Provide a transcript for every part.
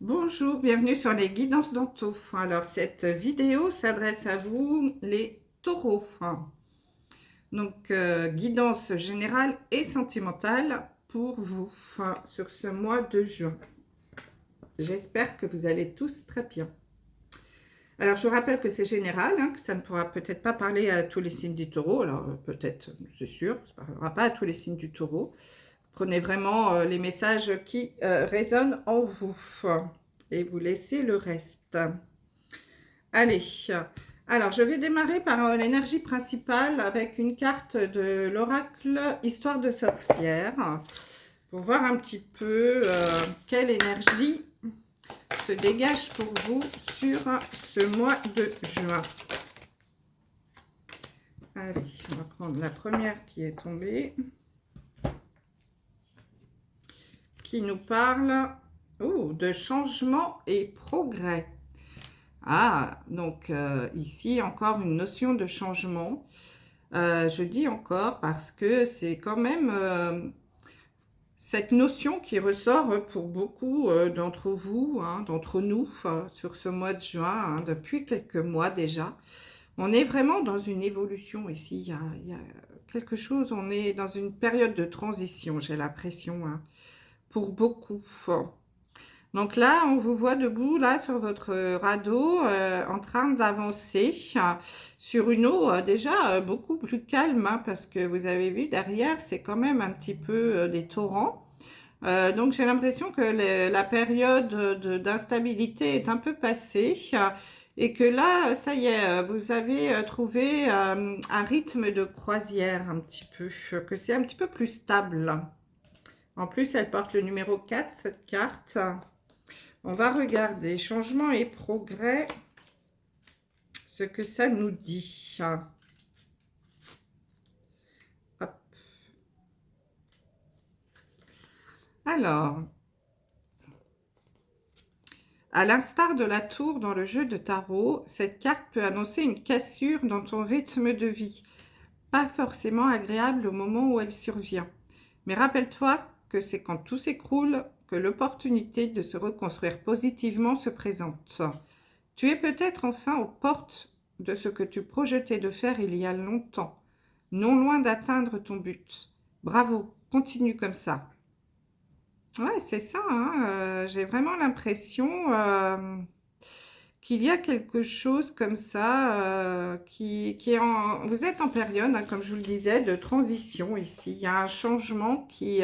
Bonjour, bienvenue sur les guidances d'Anto. Alors, cette vidéo s'adresse à vous, les taureaux. Donc, guidance générale et sentimentale pour vous sur ce mois de juin. J'espère que vous allez tous très bien. Alors, je vous rappelle que c'est général, que ça ne pourra peut-être pas parler à tous les signes du taureau. Alors, peut-être, c'est sûr, ça ne parlera pas à tous les signes du taureau. Prenez vraiment les messages qui résonnent en vous et vous laissez le reste. Allez, alors je vais démarrer par l'énergie principale avec une carte de l'oracle Histoire de sorcière pour voir un petit peu quelle énergie se dégage pour vous sur ce mois de juin. Allez, on va prendre la première qui est tombée, qui nous parle de changement et progrès. Ah, donc ici encore une notion de changement. Je dis encore parce que c'est quand même cette notion qui ressort pour beaucoup d'entre vous, d'entre nous, sur ce mois de juin, depuis quelques mois déjà. On est vraiment dans une évolution ici. Il y a quelque chose, on est dans une période de transition, j'ai l'impression, pour beaucoup. Donc là, on vous voit debout, là, sur votre radeau, en train d'avancer sur une eau déjà beaucoup plus calme, parce que vous avez vu, derrière, c'est quand même un petit peu des torrents. Donc j'ai l'impression que la période d'instabilité est un peu passée et que là, ça y est, vous avez trouvé un rythme de croisière un petit peu, que c'est un petit peu plus stable. En plus, elle porte le numéro 4, cette carte. On va regarder changement et progrès, ce que ça nous dit. Hop. Alors, à l'instar de la tour dans le jeu de tarot, cette carte peut annoncer une cassure dans ton rythme de vie. Pas forcément agréable au moment où elle survient. Mais rappelle-toi que c'est quand tout s'écroule que l'opportunité de se reconstruire positivement se présente. Tu es peut-être enfin aux portes de ce que tu projetais de faire il y a longtemps, non loin d'atteindre ton but. Bravo, continue comme ça. Ouais, c'est ça, j'ai vraiment l'impression qu'il y a quelque chose comme ça qui est en... Vous êtes en période, comme je vous le disais, de transition ici. Il y a un changement qui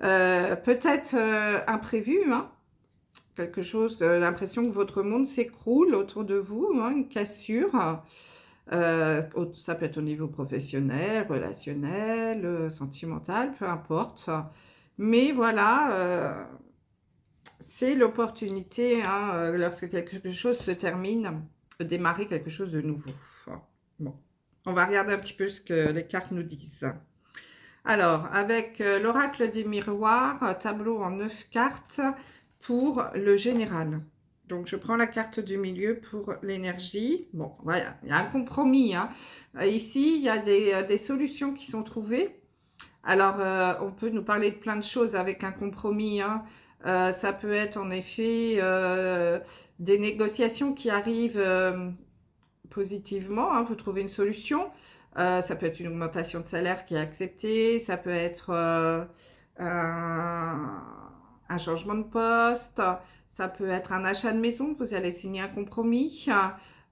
peut-être imprévu, quelque chose, l'impression que votre monde s'écroule autour de vous, une cassure. Ça peut être au niveau professionnel, relationnel, sentimental, peu importe. Mais voilà, c'est l'opportunité, lorsque quelque chose se termine, de démarrer quelque chose de nouveau. Bon, on va regarder un petit peu ce que les cartes nous disent. Alors, avec l'oracle des miroirs, tableau en 9 cartes pour le général. Donc, je prends la carte du milieu pour l'énergie. Bon, voilà, il y a un compromis. Ici, il y a des solutions qui sont trouvées. Alors, on peut nous parler de plein de choses avec un compromis. Ça peut être en effet des négociations qui arrivent positivement. Vous trouvez une solution. Ça peut être une augmentation de salaire qui est acceptée. Ça peut être un changement de poste. Ça peut être un achat de maison. Vous allez signer un compromis.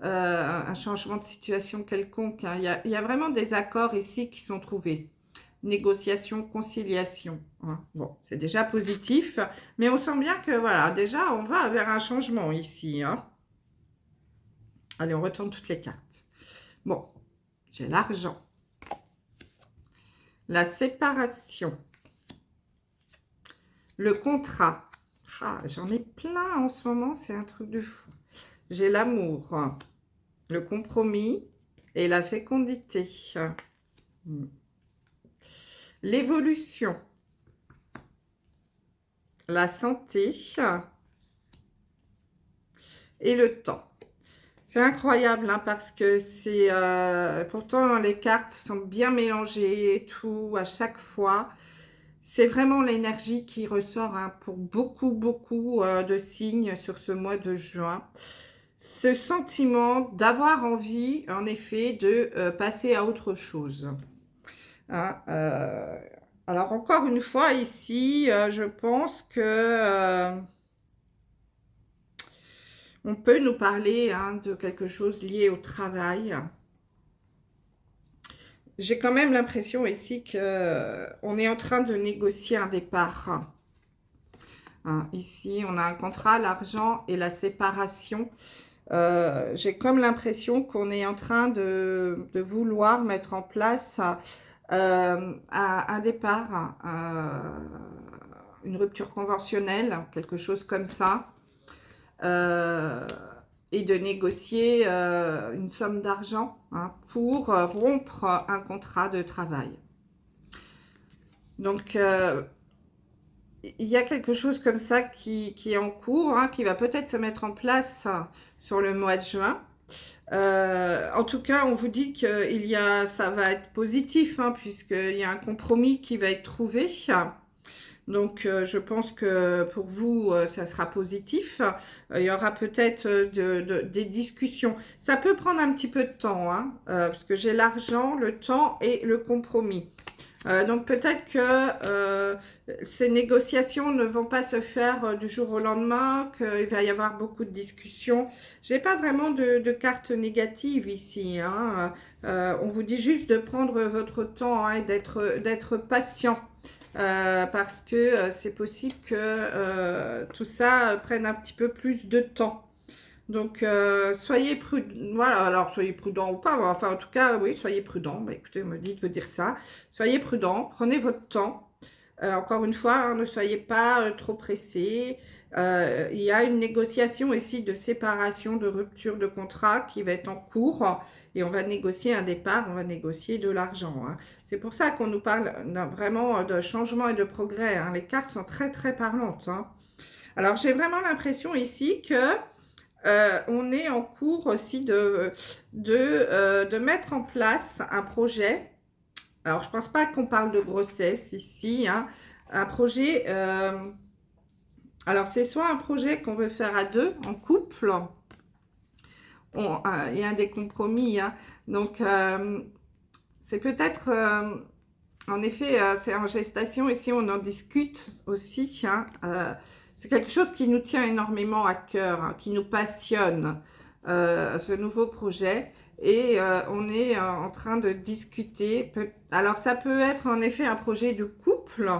Un changement de situation quelconque. Il y a vraiment des accords ici qui sont trouvés. Négociation, conciliation. Bon, c'est déjà positif, mais on sent bien que voilà, déjà on va vers un changement ici. Allez, on retourne toutes les cartes. Bon, j'ai l'argent, la séparation, le contrat. J'en ai plein en ce moment, c'est un truc de fou. J'ai l'amour, le compromis et la fécondité. L'évolution, la santé et le temps. C'est incroyable parce que c'est pourtant les cartes sont bien mélangées et tout à chaque fois. C'est vraiment l'énergie qui ressort hein, pour beaucoup, beaucoup de signes sur ce mois de juin. Ce sentiment d'avoir envie, en effet, de passer à autre chose. Hein, alors, encore une fois, ici, je pense que on peut nous parler hein, de quelque chose lié au travail. J'ai quand même l'impression ici qu'on est en train de négocier un départ. Hein, ici, on a un contrat, l'argent et la séparation. J'ai comme l'impression qu'on est en train de vouloir mettre en place un départ, une rupture conventionnelle, quelque chose comme ça. Et de négocier une somme d'argent hein, pour rompre un contrat de travail. Donc, il y a quelque chose comme ça qui est en cours, hein, qui va peut-être se mettre en place sur le mois de juin. En tout cas, on vous dit que ça va être positif, hein, puisqu'il y a un compromis qui va être trouvé. Donc, je pense que pour vous, ça sera positif. Il y aura peut-être des discussions. Ça peut prendre un petit peu de temps, hein, parce que j'ai l'argent, le temps et le compromis. Donc, peut-être que ces négociations ne vont pas se faire du jour au lendemain, qu'il va y avoir beaucoup de discussions. Je n'ai pas vraiment de cartes négatives ici. Hein. On vous dit juste de prendre votre temps hein, et d'être patient. Parce que c'est possible que tout ça prenne un petit peu plus de temps. Donc, soyez prudent. Voilà, alors soyez prudent ou pas. Enfin, en tout cas, oui, soyez prudent. Bah, écoutez, on me dit de vous dire ça. Soyez prudent, prenez votre temps. Encore une fois, hein, ne soyez pas trop pressés. Il y a une négociation ici de séparation, de rupture de contrat qui va être en cours. Et on va négocier un départ, on va négocier de l'argent. Hein. C'est pour ça qu'on nous parle vraiment de changement et de progrès. Hein. Les cartes sont très, très parlantes. Hein. Alors, j'ai vraiment l'impression ici que on est en cours aussi de mettre en place un projet. Alors, je ne pense pas qu'on parle de grossesse ici. Hein. Un projet... alors, c'est soit un projet qu'on veut faire à deux, en couple. Il y a des compromis. Hein. Donc, c'est peut-être... en effet, c'est en gestation. Ici, on en discute aussi. Hein. C'est quelque chose qui nous tient énormément à cœur, hein, qui nous passionne, ce nouveau projet. Et on est en train de discuter. Alors, ça peut être en effet un projet de couple,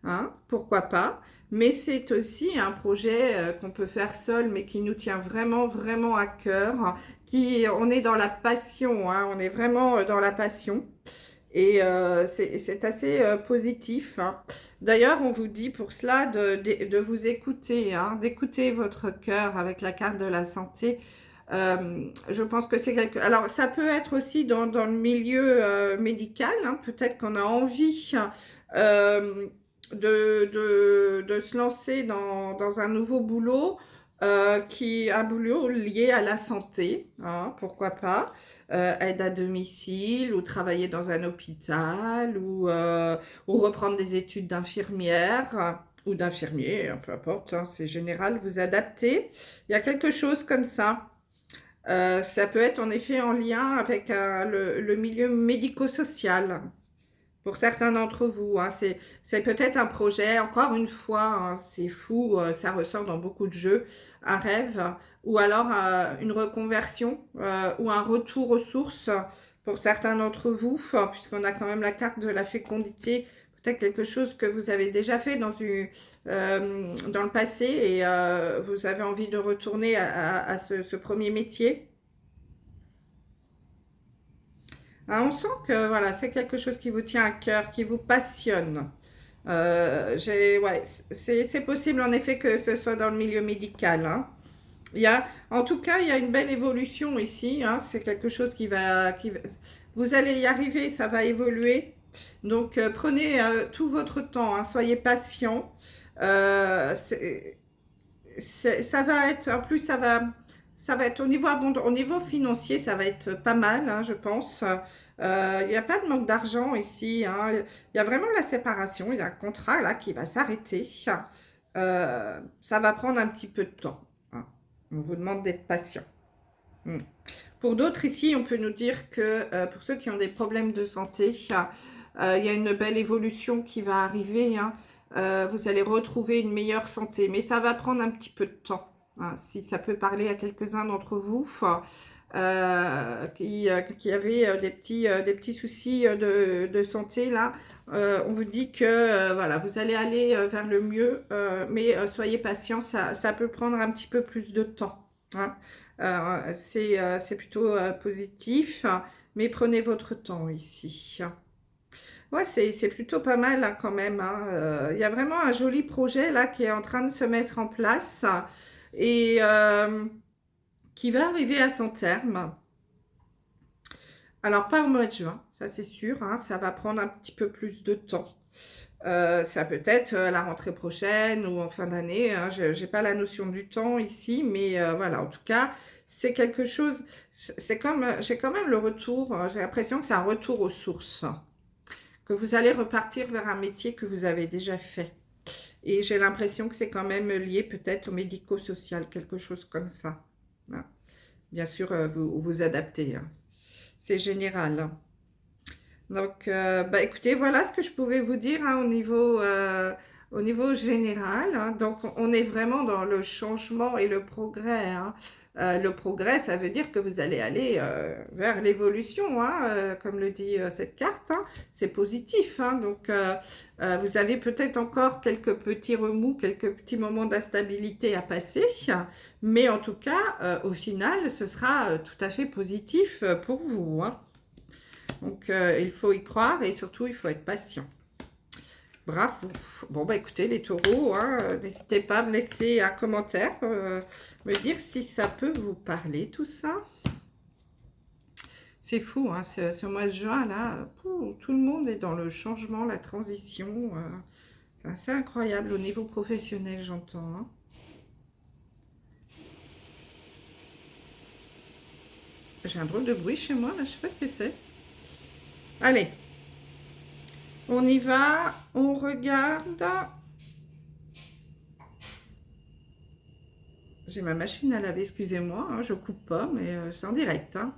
hein, pourquoi pas. Mais c'est aussi un projet qu'on peut faire seul, mais qui nous tient vraiment, vraiment à cœur. On est dans la passion, hein, on est vraiment dans la passion. Et c'est assez positif. Hein. D'ailleurs, on vous dit pour cela de vous écouter, hein, d'écouter votre cœur avec la carte de la santé. Je pense que c'est quelque... Alors, ça peut être aussi dans le milieu médical. Hein. Peut-être qu'on a envie de se lancer dans un nouveau boulot, un boulot lié à la santé, hein, pourquoi pas, aide à domicile ou travailler dans un hôpital ou reprendre des études d'infirmière ou d'infirmier, peu importe, hein, c'est général, vous adaptez. Il y a quelque chose comme ça. Ça peut être en effet en lien avec le milieu médico-social. Pour certains d'entre vous, hein, c'est peut-être un projet, encore une fois, hein, c'est fou, ça ressort dans beaucoup de jeux, un rêve, ou alors une reconversion ou un retour aux sources pour certains d'entre vous, puisqu'on a quand même la carte de la fécondité, peut-être quelque chose que vous avez déjà fait dans le passé et vous avez envie de retourner à ce premier métier. Hein, on sent que voilà, c'est quelque chose qui vous tient à cœur, qui vous passionne. Ouais, c'est possible en effet que ce soit dans le milieu médical. Hein. En tout cas, il y a une belle évolution ici. Hein. C'est quelque chose vous allez y arriver, ça va évoluer. Donc, prenez tout votre temps, hein, soyez patient. Ça va être, en plus, ça va être au niveau abondant, au niveau financier, ça va être pas mal, hein, je pense. Il n'y a pas de manque d'argent ici, hein. Il y a vraiment la séparation, il y a un contrat là qui va s'arrêter. Ça va prendre un petit peu de temps, hein. On vous demande d'être patient. Pour d'autres ici, on peut nous dire que pour ceux qui ont des problèmes de santé, il y a une belle évolution qui va arriver, hein. Vous allez retrouver une meilleure santé, mais ça va prendre un petit peu de temps, hein. Si ça peut parler à quelques-uns d'entre vous qui avaient des petits soucis de santé, là, on vous dit que voilà, vous allez aller vers le mieux, mais soyez patient, ça peut prendre un petit peu plus de temps, hein. C'est plutôt positif, mais prenez votre temps ici. Ouais, c'est plutôt pas mal là, quand même, hein. Il y a vraiment un joli projet là qui est en train de se mettre en place et qui va arriver à son terme. Alors, pas au mois de juin, ça c'est sûr, hein, ça va prendre un petit peu plus de temps. Ça peut être la rentrée prochaine ou en fin d'année, hein, je n'ai pas la notion du temps ici, mais voilà, en tout cas, c'est quelque chose, c'est comme, j'ai quand même le retour, j'ai l'impression que c'est un retour aux sources, que vous allez repartir vers un métier que vous avez déjà fait. Et j'ai l'impression que c'est quand même lié peut-être au médico-social, quelque chose comme ça. Hein. Bien sûr, vous vous adaptez, hein. C'est général, hein. Donc, bah, écoutez, voilà ce que je pouvais vous dire, hein, au niveau général, hein. Donc, on est vraiment dans le changement et le progrès, hein. Le progrès, ça veut dire que vous allez aller vers l'évolution, hein, comme le dit cette carte, hein. C'est positif, hein. Donc, vous avez peut-être encore quelques petits remous, quelques petits moments d'instabilité à passer, mais en tout cas, au final, ce sera tout à fait positif pour vous, hein. Donc, il faut y croire et surtout, il faut être patient. Bravo. Bon, bah écoutez, les taureaux, hein, n'hésitez pas à me laisser un commentaire, me dire si ça peut vous parler, tout ça. C'est fou, hein, ce mois de juin, là, tout le monde est dans le changement, la transition. C'est assez incroyable au niveau professionnel, j'entends, hein. J'ai un drôle de bruit chez moi, là, je ne sais pas ce que c'est. Allez, on y va, on regarde. J'ai ma machine à laver, excusez-moi, hein, je ne coupe pas, mais c'est en direct, hein.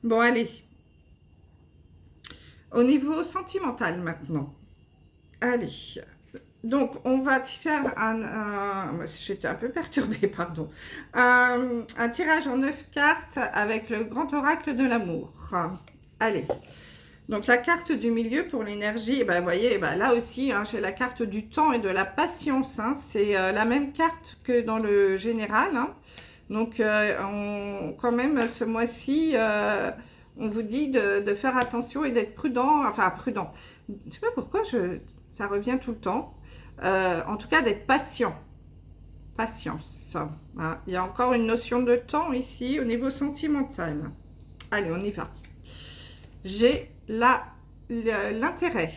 Bon, allez. Au niveau sentimental maintenant. Allez. Donc, on va faire j'étais un peu perturbée, pardon. Un tirage en 9 cartes avec le grand oracle de l'amour. Allez. Donc, la carte du milieu pour l'énergie, ben, vous voyez, ben, là aussi, hein, j'ai la carte du temps et de la patience, hein. C'est la même carte que dans le général, hein. Donc, quand même, ce mois-ci, on vous dit de faire attention et d'être prudent. Enfin, prudent. Je ne sais pas pourquoi ça revient tout le temps. En tout cas, d'être patient. Patience. Hein. Il y a encore une notion de temps ici au niveau sentimental. Allez, on y va. J'ai l'intérêt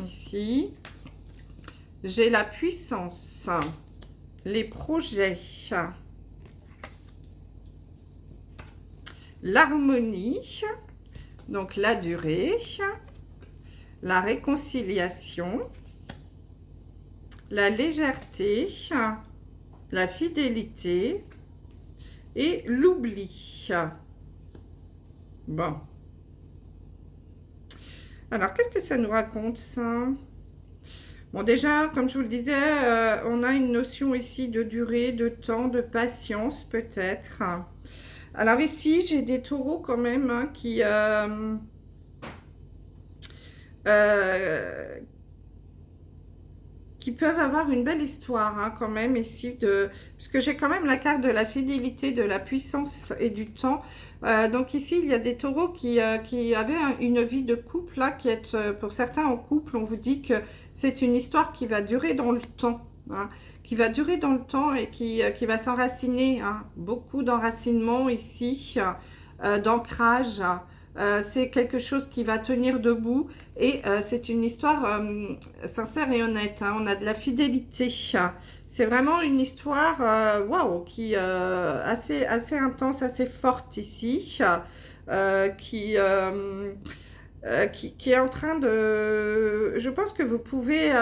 ici. J'ai la puissance, les projets, l'harmonie, donc la durée, la réconciliation, la légèreté, la fidélité et l'oubli. Bon. Alors, qu'est-ce que ça nous raconte, ça? Bon, déjà, comme je vous le disais, on a une notion ici de durée, de temps, de patience, peut-être. Alors ici, j'ai des taureaux quand même, hein, qui peuvent avoir une belle histoire, hein, quand même, ici, puisque j'ai quand même la carte de la fidélité, de la puissance et du temps. Donc ici, il y a des taureaux qui avaient une vie de couple, là, qui est, pour certains en couple, on vous dit que c'est une histoire qui va durer dans le temps, hein, qui va durer dans le temps et qui va s'enraciner, hein, beaucoup d'enracinement ici, d'ancrage, c'est quelque chose qui va tenir debout et c'est une histoire sincère et honnête, hein. On a de la fidélité. C'est vraiment une histoire waouh, qui assez intense, assez forte ici, qui est en train de... Je pense que vous pouvez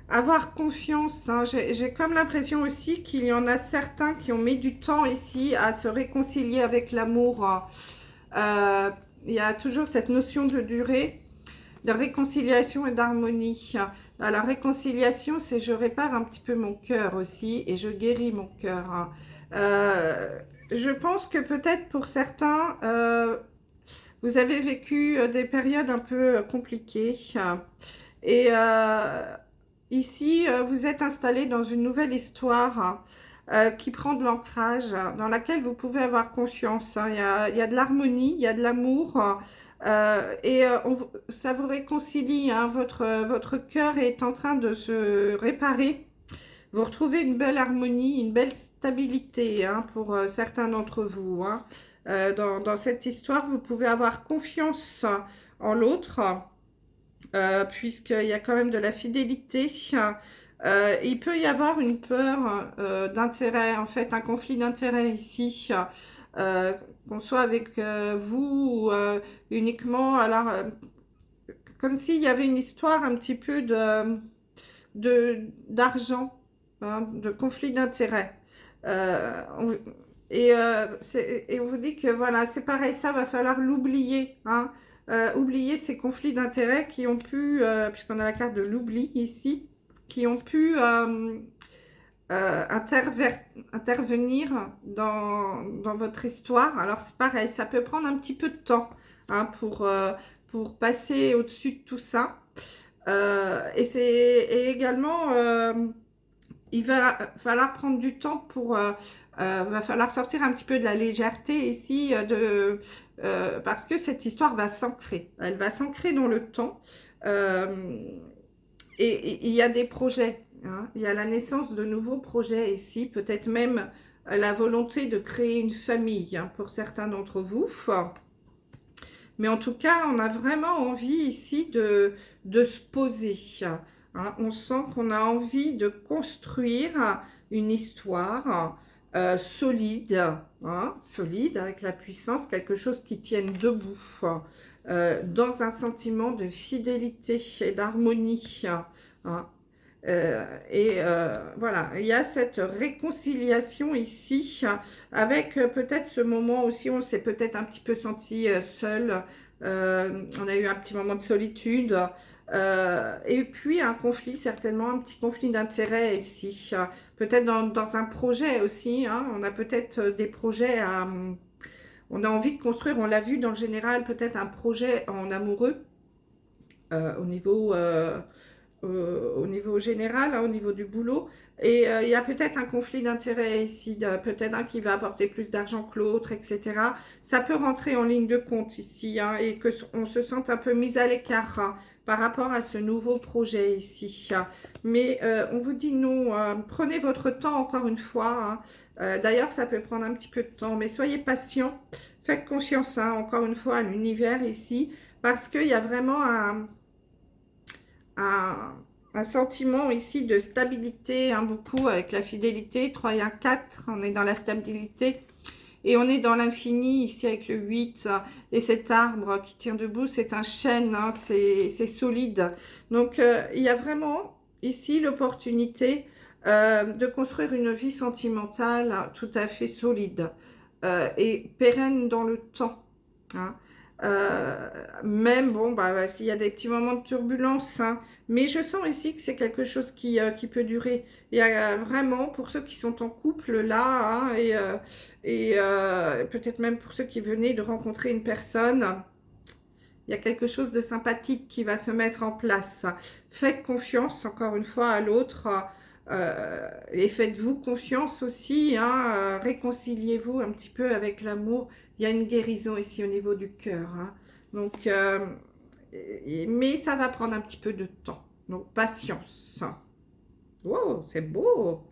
avoir confiance, hein. J'ai comme l'impression aussi qu'il y en a certains qui ont mis du temps ici à se réconcilier avec l'amour. Il y a toujours cette notion de durée, de réconciliation et d'harmonie. La réconciliation, c'est je répare un petit peu mon cœur aussi et je guéris mon cœur. Je pense que peut-être pour certains, vous avez vécu des périodes un peu compliquées et ici, vous êtes installé dans une nouvelle histoire qui prend de l'ancrage, dans laquelle vous pouvez avoir confiance, hein. Il y a de l'harmonie, il y a de l'amour, ça vous réconcilie, hein. Votre cœur est en train de se réparer. Vous retrouvez une belle harmonie, une belle stabilité, hein, pour certains d'entre vous, hein. Dans cette histoire, vous pouvez avoir confiance en l'autre, puisqu'il y a quand même de la fidélité. Il peut y avoir une peur d'intérêt, en fait, un conflit d'intérêt ici, qu'on soit avec vous ou uniquement, alors, comme s'il y avait une histoire un petit peu d'argent, hein, de conflit d'intérêt. Et on vous dit que voilà, c'est pareil, ça va falloir l'oublier, hein. Oublier ces conflits d'intérêts qui ont pu, puisqu'on a la carte de l'oubli ici, qui ont pu intervenir dans votre histoire. Alors c'est pareil, ça peut prendre un petit peu de temps, hein, pour passer au-dessus de tout ça. Et également, il va falloir prendre du temps pour... va falloir sortir un petit peu de la légèreté ici, parce que cette histoire va s'ancrer. Elle va s'ancrer dans le temps. Et il y a des projets, hein. Il y a la naissance de nouveaux projets ici, peut-être même la volonté de créer une famille, hein, pour certains d'entre vous. Mais en tout cas, on a vraiment envie ici de se poser, hein. On sent qu'on a envie de construire une histoire solide, hein, solide, avec la puissance, quelque chose qui tienne debout, dans un sentiment de fidélité et d'harmonie, hein. Voilà, il y a cette réconciliation ici, avec peut-être ce moment aussi, on s'est peut-être un petit peu senti seul, on a eu un petit moment de solitude, et puis un conflit, certainement un petit conflit d'intérêt ici, peut-être dans un projet aussi, hein. On a peut-être des projets on a envie de construire, on l'a vu dans le général, peut-être un projet en amoureux, au niveau général, hein, au niveau du boulot. Et il y a peut-être un conflit d'intérêt ici, peut-être un qui va apporter plus d'argent que l'autre, etc. Ça peut rentrer en ligne de compte ici, hein, et qu'on se sente un peu mis à l'écart, hein, par rapport à ce nouveau projet ici. Mais on vous dit non, prenez votre temps encore une fois, hein. D'ailleurs, ça peut prendre un petit peu de temps, mais soyez patient. Faites confiance, hein, encore une fois, à l'univers ici, parce qu'il y a vraiment un sentiment ici de stabilité, hein, beaucoup avec la fidélité. 3 et 1, 4, on est dans la stabilité. Et on est dans l'infini ici avec le 8 et cet arbre qui tient debout, c'est un chêne, hein, c'est solide. Donc il y a vraiment ici l'opportunité de construire une vie sentimentale tout à fait solide et pérenne dans le temps, hein. Même, bon, s'il y a des petits moments de turbulence, hein, mais je sens ici que c'est quelque chose qui peut durer. Il y a vraiment, pour ceux qui sont en couple là, hein, et peut-être même pour ceux qui venaient de rencontrer une personne, il y a quelque chose de sympathique qui va se mettre en place. Faites confiance encore une fois à l'autre, et faites-vous confiance aussi, hein, réconciliez-vous un petit peu avec l'amour. Il y a une guérison ici au niveau du cœur, hein. Donc, mais ça va prendre un petit peu de temps. Donc, patience. Wow, c'est beau.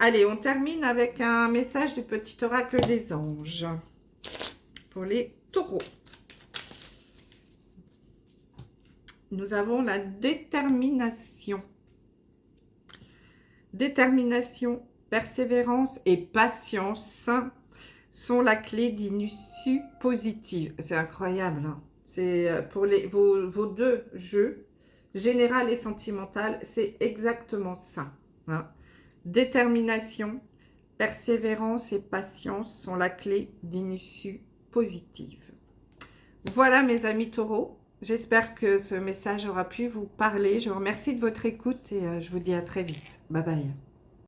Allez, on termine avec un message du petit oracle des anges pour les taureaux. nous avons la détermination. Détermination, persévérance et patience sont la clé d'une issue positive. C'est incroyable, hein. C'est pour vos deux jeux, général et sentimental, c'est exactement ça, hein. Détermination, persévérance et patience sont la clé d'une issue positive. Voilà mes amis taureaux, j'espère que ce message aura pu vous parler. Je vous remercie de votre écoute et je vous dis à très vite. Bye bye.